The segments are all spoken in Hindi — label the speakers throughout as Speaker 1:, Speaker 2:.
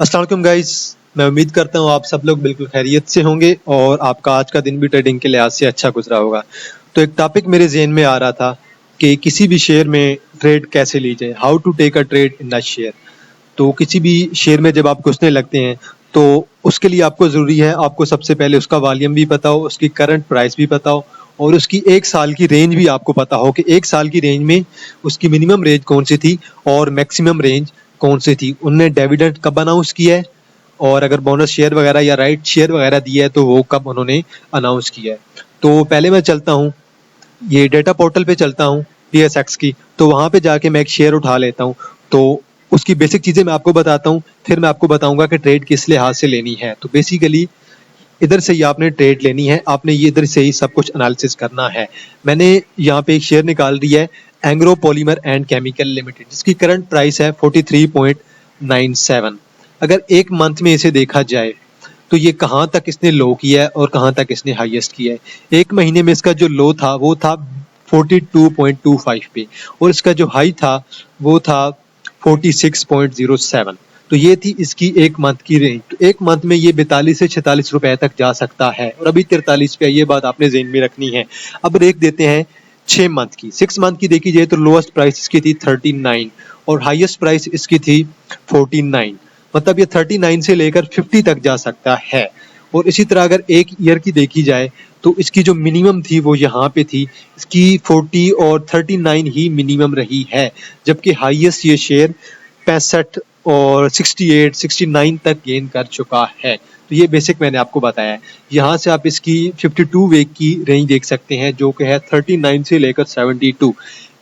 Speaker 1: अस्सलाम वालेकुम गाइस। मैं उम्मीद करता हूँ आप सब लोग बिल्कुल खैरियत से होंगे और आपका आज का दिन भी ट्रेडिंग के लिहाज से अच्छा गुजरा होगा। तो एक टॉपिक मेरे ज़हन में आ रहा था कि किसी भी शेयर में ट्रेड कैसे ली जाए, how to take a trade in the share. तो किसी भी शेयर में जब आप घुसने लगते हैं तो उसके लिए आपको ज़रूरी है आपको सबसे पहले उसका वॉल्यूम भी पता हो, उसकी करंट प्राइस भी पता हो और उसकी एक साल की रेंज भी आपको पता हो कि एक साल की रेंज में उसकी मिनिमम रेंज कौन सी थी और मैक्सिमम रेंज कौन सी थी, उनने डिविडेंड कब अनाउंस किया है और अगर बोनस शेयर वगैरह या राइट शेयर वगैरह दिया है तो वो कब उन्होंने अनाउंस किया है। तो पहले मैं चलता हूँ, ये डेटा पोर्टल पे चलता हूँ TSX की, तो वहाँ पे जाके मैं एक शेयर उठा लेता हूँ। तो उसकी बेसिक चीज़ें मैं आपको बताता हूँ, फिर मैं आपको बताऊंगा कि ट्रेड किस लिहाज से लेनी है। तो बेसिकली इधर से ही आपने ट्रेड लेनी है, आपने ये इधर से ही सब कुछ एनालिसिस करना है। मैंने यहाँ पे एक शेयर निकाल दी है Engro polymer and chemical limited, जिसकी करंट प्राइस है 43.97। अगर एक मंथ में इसे देखा जाए तो ये कहाँ तक इसने लो किया है और कहाँ तक इसने हाईएस्ट किया है। एक महीने में इसका जो लो था वो था 42.25 पे और इसका जो हाई था वो था 46.07। तो ये थी इसकी एक मंथ की रेंज। तो एक मंथ में ये 42 से 46 रुपए तक जा सकता है और अभी 43 पे, ये बात आपने ज़हन में रखनी है। अब रेट देते हैं 6 मंथ की। 6 मंथ की देखी जाए तो लोएस्ट प्राइस इसकी थी 39 और हाईएस्ट प्राइस इसकी थी 49। मतलब ये 39 से लेकर 50 तक जा सकता है। और इसी तरह अगर एक ईयर की देखी जाए तो इसकी जो मिनिमम थी वो यहाँ पे थी, इसकी 40 और 39 ही मिनिमम रही है, जबकि हाईएस्ट ये शेयर 65 और 68 69 तक गेन कर चुका है। तो ये बेसिक मैंने आपको बताया है। यहाँ से आप इसकी 52 वीक की रेंज देख सकते हैं जो कि है 39 से लेकर 72।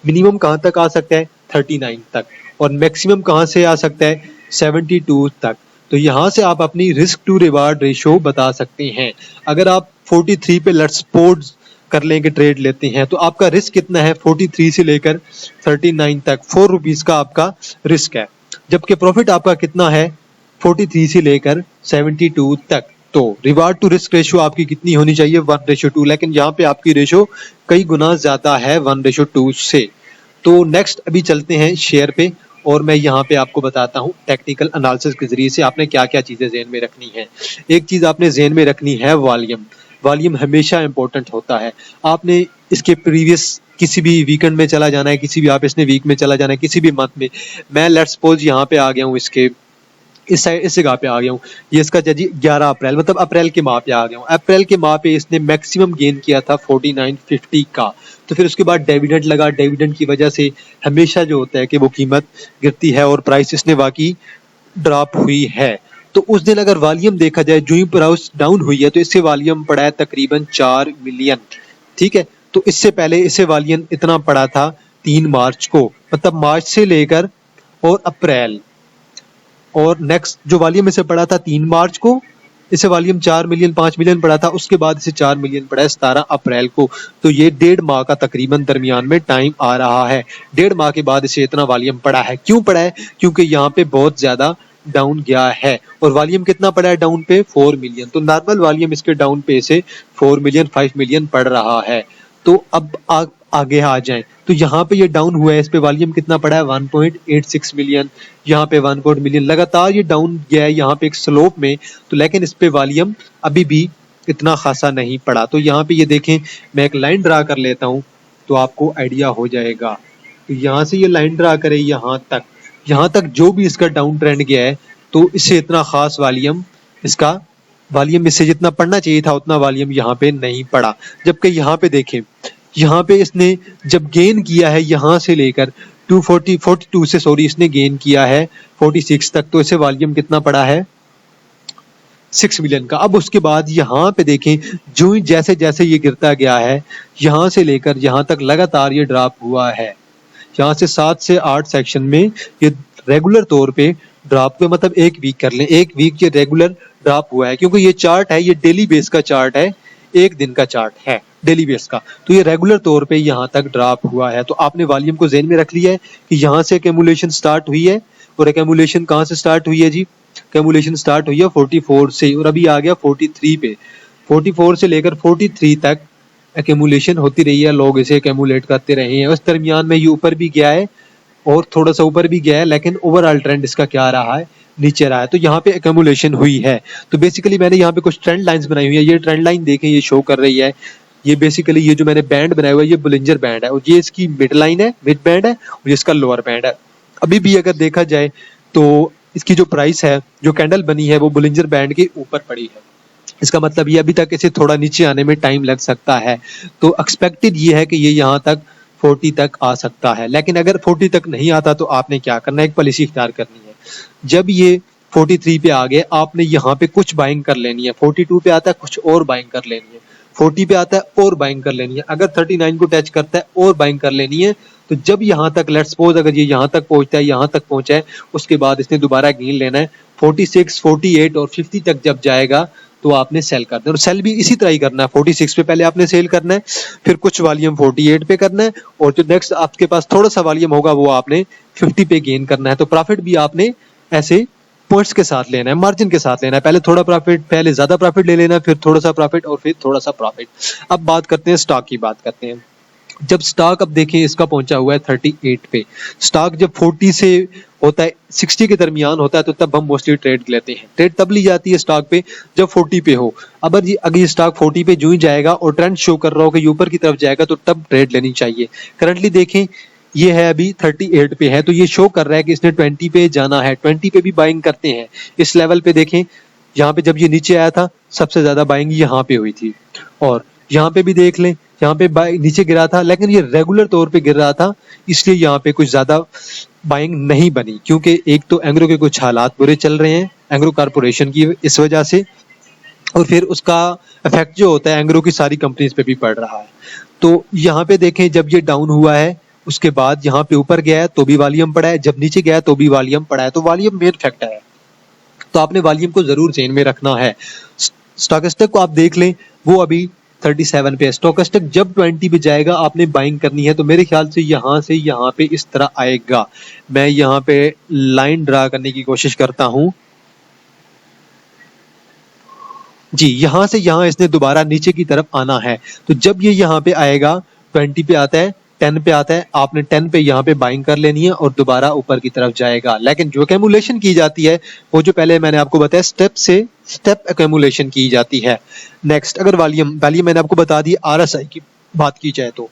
Speaker 1: मिनिमम कहाँ तक आ सकता है 39 तक और मैक्सिमम कहाँ से आ सकता है 72 तक। तो यहाँ से आप अपनी रिस्क टू रिवार्ड रेशो बता सकते हैं। अगर आप 43 पे लेट्स सपोज कर लेंगे ट्रेड लेते हैं तो आपका रिस्क कितना है 43 से लेकर 39 तक, 4 रुपीज़ का आपका रिस्क है, जबकि प्रॉफिट आपका कितना है 43 से लेकर 72 तक। तो रिवार्ड टू रिस्क रेशो आपकी कितनी होनी चाहिए 1:2, लेकिन यहाँ पे आपकी रेशो कई गुना ज्यादा है 1:2 से। तो नेक्स्ट अभी चलते हैं शेयर पे और मैं यहाँ पे आपको बताता हूँ टेक्निकल एनालिसिस के जरिए से आपने क्या क्या चीजें ज़हन में रखनी है। एक चीज आपने ज़हन में रखनी है वॉल्यूम। वॉल्यूम हमेशा इंपॉर्टेंट होता है। आपने इसके प्रीवियस किसी भी वीकेंड में चला जाना है, किसी भी आप इसने वीक में चला जाना है, किसी भी मंथ में। मैं लेट्स सपोज यहाँ पे आ गया हूँ, इसके इस साइड इस जगह पे आ गया हूँ। ये इसका जी 11 अप्रैल, मतलब अप्रैल के माह पे आ गया हूँ। अप्रैल के माह पे इसने मैक्सिमम गेन किया था 49.50 का। तो फिर उसके बाद डिविडेंड लगा, डिविडेंड की वजह से हमेशा जो होता है कि वो कीमत गिरती है और प्राइस इसने वाकई ड्रॉप हुई है। तो उस दिन अगर वॉल्यूम देखा जाए जो ही प्राइस डाउन हुई है तो इससे वॉल्यूम पड़ा है तकरीबन 4 मिलियन। ठीक है, तो इससे पहले इसे वॉल्यूम इतना पड़ा था 3 मार्च को, मतलब मार्च से लेकर और अप्रैल, और नेक्स्ट जो वॉल्यूम इसे पड़ा था 3 मार्च को, इसे वॉल्यूम 4 मिलियन 5 मिलियन पड़ा था, उसके बाद इसे 4 मिलियन पड़ा है 17 अप्रैल को। तो ये 1.5 माह का तकरीबन दरमियान में टाइम आ रहा है। 1.5 माह के बाद इसे इतना वॉल्यूम पड़ा है। क्यों पड़ा है? क्योंकि यहाँ पे बहुत ज्यादा डाउन गया है। और वॉल्यूम कितना पड़ा है डाउन पे 4 मिलियन। तो नॉर्मल वॉल्यूम इसके डाउन पे से 4 मिलियन 5 मिलियन पड़ रहा है। तो अब आगे आ जाएं तो यहाँ पे ये डाउन हुआ है, इस पे वॉल्यूम कितना पड़ा है 1.86 मिलियन, यहाँ पे 1 मिलियन, लगातार ये डाउन गया है यहाँ पे एक स्लोप में। तो लेकिन इस पे वॉल्यूम अभी भी इतना खासा नहीं पड़ा। तो यहाँ पे ये देखें, मैं एक लाइन ड्रा कर लेता हूँ तो आपको आइडिया हो जाएगा। तो यहाँ से ये लाइन ड्रा करें यहाँ तक जो भी इसका डाउन ट्रेंड गया है तो इससे इतना खास वॉल्यूम इससे जितना पड़ना चाहिए था उतना वॉल्यूम यहाँ पे नहीं पड़ा। जबकि यहाँ पे देखें, यहाँ पे इसने जब गेन किया है यहाँ से लेकर 42 से इसने गेन किया है 46 तक, तो इसे वॉल्यूम कितना पड़ा है 6 मिलियन का। अब उसके बाद यहाँ पे देखें, जो ही जैसे जैसे ये गिरता गया है यहाँ से लेकर यहाँ तक लगातार ये ड्रॉप हुआ है। यहाँ से 7 से 8 सेक्शन में ये रेगुलर तौर पे ड्रॉप हुआ, मतलब एक वीक कर लें, एक वीक ये रेगुलर ड्रॉप हुआ है। क्योंकि ये चार्ट है, ये डेली बेस का चार्ट है, एक दिन का चार्ट है डेली बेस का। तो ये रेगुलर तौर पे यहाँ तक ड्रॉप हुआ है। तो आपने वॉल्यूम को ज़हन में रख लिया है कि यहाँ से एक्यूमुलेशन स्टार्ट हुई है। और एक्यूमुलेशन कहाँ से स्टार्ट हुई है जी? एक्यूमुलेशन स्टार्ट हुई है 44 से और अभी आ गया 43 पे। 44 से लेकर 43 तक एक्यूमुलेशन होती रही है, लोग इसे एक्यूमुलेट करते रहे हैं। उस दरमियान में ये ऊपर भी गया है और थोड़ा सा ऊपर भी गया है, लेकिन ओवरऑल ट्रेंड इसका क्या रहा है, नीचे रहा है। तो यहाँ पे एक्यूमुलेशन हुई है। तो बेसिकली मैंने यहाँ पे कुछ ट्रेंड लाइंस बनाई हुई है। ये ट्रेंड लाइन देखें, ये शो कर रही है, ये बेसिकली ये जो मैंने बैंड बनाया हुआ है ये बुलिंजर बैंड है, और ये इसकी मिड लाइन है, मिड बैंड है, और ये इसका लोअर बैंड है। अभी भी अगर देखा जाए तो इसकी जो प्राइस है, जो कैंडल बनी है, वो बुलिंजर बैंड के ऊपर पड़ी है। इसका मतलब ये अभी तक इसे थोड़ा नीचे आने में टाइम लग सकता है। तो एक्सपेक्टेड ये है कि ये यहाँ तक 40 तक आ सकता है। लेकिन अगर 40 तक नहीं आता तो आपने क्या करना है, एक पॉलिसी इख्तियार करनी है। जब ये 43 पे आ गए, आपने यहाँ पे कुछ बाइंग कर लेनी है। 42 पे आता है, कुछ और बाइंग कर लेनी है। 40 पे आता है और बाइंग कर लेनी है। अगर 39 को टच करता है और बाइंग कर लेनी है। तो जब यहाँ तक, लेट्स सपोज अगर ये यहाँ तक पहुंचता है, यहाँ तक पहुंचा है, उसके बाद इसने दोबारा गेन लेना है। 46, 48 और 50 तक जब जाएगा तो आपने सेल करना है, और सेल भी इसी तरह ही करना है। 46 पे पहले आपने सेल करना है, फिर कुछ वॉल्यूम 48 पे करना है, और जो नेक्स्ट आपके पास थोड़ा सा वॉल्यूम होगा वो आपने 50 पे गेन करना है। तो प्रॉफिट भी आपने ऐसे पॉइंट्स के साथ लेना है, मार्जिन के साथ लेना है। पहले थोड़ा प्रॉफिट, पहले ज्यादा प्रॉफिट ले लेना, फिर थोड़ा सा प्रॉफिट, और फिर थोड़ा सा प्रॉफिट। अब बात करते हैं स्टॉक की, बात करते हैं। जब स्टॉक, अब देखें इसका पहुंचा हुआ है 38 पे। स्टॉक जब 40 से होता है, 60 के दरमियान होता है, तो तब हम मोस्टली ट्रेड लेते हैं। ट्रेड तब ली जाती है स्टॉक पे जब 40 पे हो। अब अगर ये स्टॉक 40 पे जो ही जाएगा और ट्रेंड शो कर रहा हो कि ऊपर की तरफ जाएगा, तो तब ट्रेड लेनी चाहिए। करंटली देखें, ये है अभी 38 पे है, तो ये शो कर रहा है कि इसने 20 पे जाना है। 20 पे भी बाइंग करते हैं। इस लेवल पे देखें, यहाँ पे जब ये नीचे आया था, सबसे ज्यादा बाइंग यहाँ पे हुई थी, और यहाँ पे भी देख लें, यहाँ पे नीचे गिरा था, लेकिन ये रेगुलर तौर पे गिर रहा था, इसलिए यहाँ पे कुछ ज्यादा बाइंग नहीं बनी। क्योंकि एक तो एंग्रो के कुछ हालात बुरे चल रहे हैं, एंग्रो कारपोरेशन की इस वजह से, और फिर उसका इफेक्ट जो होता है एंग्रो की सारी कंपनीज पे भी पड़ रहा है। तो यहाँ पे देखें, जब ये डाउन हुआ है, उसके बाद यहाँ पे ऊपर गया है तो भी वॉल्यूम पड़ा है, जब नीचे गया तो भी वॉल्यूम पड़ा है। तो वॉल्यूम मेन फैक्टर है, तो आपने वॉल्यूम को जरूर जेन में रखना है। स्टॉकेस्टिक को आप देख लें, वो अभी 37 पे है। स्टॉकेस्टिक जब 20 पे जाएगा आपने बाइंग करनी है। तो मेरे ख्याल से यहाँ पे इस तरह आएगा। मैं यहाँ पे लाइन ड्रा करने की कोशिश करता हूं जी। यहाँ से यहाँ इसने दोबारा नीचे की तरफ आना है। तो जब ये यहाँ पे आएगा, 20 पे आता है, 10 पे आता है, आपने 10 पे यहाँ पे बाइंग कर लेनी है और दोबारा ऊपर की तरफ जाएगा। लेकिन जो एक्यूमुलेशन की जाती है, वो जो पहले मैंने आपको बताया, स्टेप से स्टेप एक्यूमुलेशन की जाती है। नेक्स्ट, अगर वॉल्यूम मैंने आपको बता दी। आरएसआई की बात की जाए तो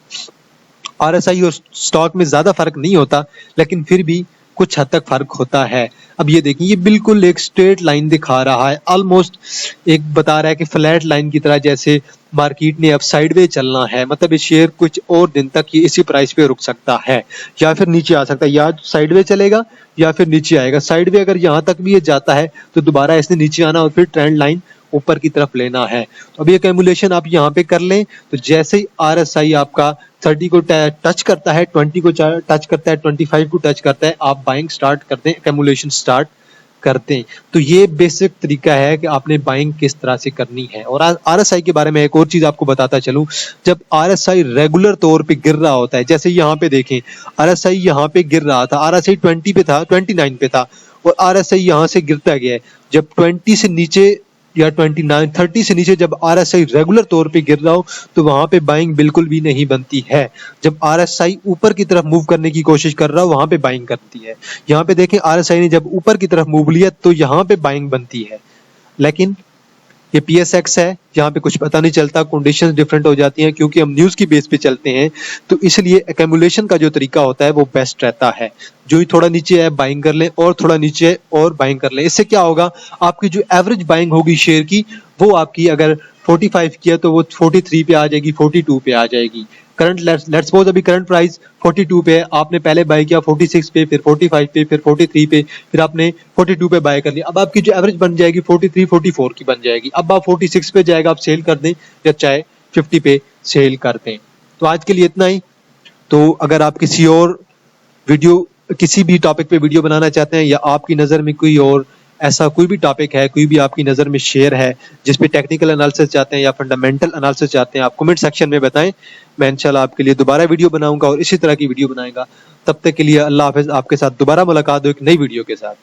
Speaker 1: आरएसआई और स्टॉक में ज्यादा फर्क नहीं होता, लेकिन फिर भी कुछ हद तक फर्क होता है। अब ये देखिए, ये बिल्कुल एक स्ट्रेट लाइन दिखा रहा है, ऑलमोस्ट एक बता रहा है कि फ्लैट लाइन की तरह, जैसे मार्केट ने अब साइडवे चलना है। मतलब ये शेयर कुछ और दिन तक ये इसी प्राइस पे रुक सकता है, या फिर नीचे आ सकता है, या साइडवे चलेगा या फिर नीचे आएगा। साइडवे अगर यहाँ तक भी ये जाता है तो दोबारा इसने नीचे आना और फिर ट्रेंड लाइन ऊपर की तरफ लेना है। तो अब ये कैलकुलेशन आप यहाँ पे कर लें। तो जैसे ही आरएसआई आपका 30 को टच करता है, 20 को टच करता है, 25 को टच करता है, आप बाइंग स्टार्ट करते हैं, कैलकुलेशन स्टार्ट करते हैं। तो ये बेसिक तरीका है कि आपने बाइंग किस तरह से करनी है। और आरएसआई के बारे में एक और चीज आपको बताता चलूं, जब आरएसआई रेगुलर तौर पे गिर रहा होता है, जैसे यहाँ पे देखें, आरएसआई यहाँ पे गिर रहा था, आरएसआई 20 पे था, 29 पे था, और आरएसआई यहाँ से गिरता गया है। जब 20 से नीचे या 29, 30 से नीचे जब आरएसआई रेगुलर तौर पे गिर रहा हो, तो वहां पे बाइंग बिल्कुल भी नहीं बनती है। जब आरएसआई ऊपर की तरफ मूव करने की कोशिश कर रहा हो, वहां पे बाइंग करती है। यहाँ पे देखें, आरएसआई ने जब ऊपर की तरफ मूव लिया तो यहाँ पे बाइंग बनती है। लेकिन ये पीएसएक्स है, यहाँ पे कुछ पता नहीं चलता, कंडीशंस डिफरेंट हो जाती हैं, क्योंकि हम न्यूज की बेस पे चलते हैं। तो इसलिए एक्यूमुलेशन का जो तरीका होता है वो बेस्ट रहता है। जो ही थोड़ा नीचे है बाइंग कर लें, और थोड़ा नीचे और बाइंग कर लें। इससे क्या होगा, आपकी जो एवरेज बाइंग होगी शेयर की, वो आपकी अगर 45 की है तो वो 43 पे आ जाएगी, 42 पे आ जाएगी। करंट लेट्स सपोज अभी करंट प्राइस 42 पे है, आपने पहले बाय किया 46 पे, फिर 45 पे, फिर 43 पे, फिर आपने 42 पे बाय कर लिया। अब आपकी जो एवरेज बन जाएगी 43, 44 की बन जाएगी। अब आप 46 पे जाएगा, आप सेल कर दें, या चाहे 50 पे सेल कर दें। तो आज के लिए इतना ही। तो अगर आप किसी और वीडियो, किसी भी टॉपिक पे वीडियो बनाना चाहते हैं, या आपकी नज़र में कोई और ऐसा कोई भी टॉपिक है, कोई भी आपकी नज़र में शेयर है जिस पे टेक्निकल एनालिसिस चाहते हैं या फंडामेंटल एनालिसिस चाहते हैं, आप कमेंट सेक्शन में बताएं। मैं इंशाल्लाह आपके लिए दोबारा वीडियो बनाऊंगा और इसी तरह की वीडियो बनाएगा। तब तक के लिए अल्लाह हाफिज़। आपके साथ दोबारा मुलाकात हो एक नई वीडियो के साथ।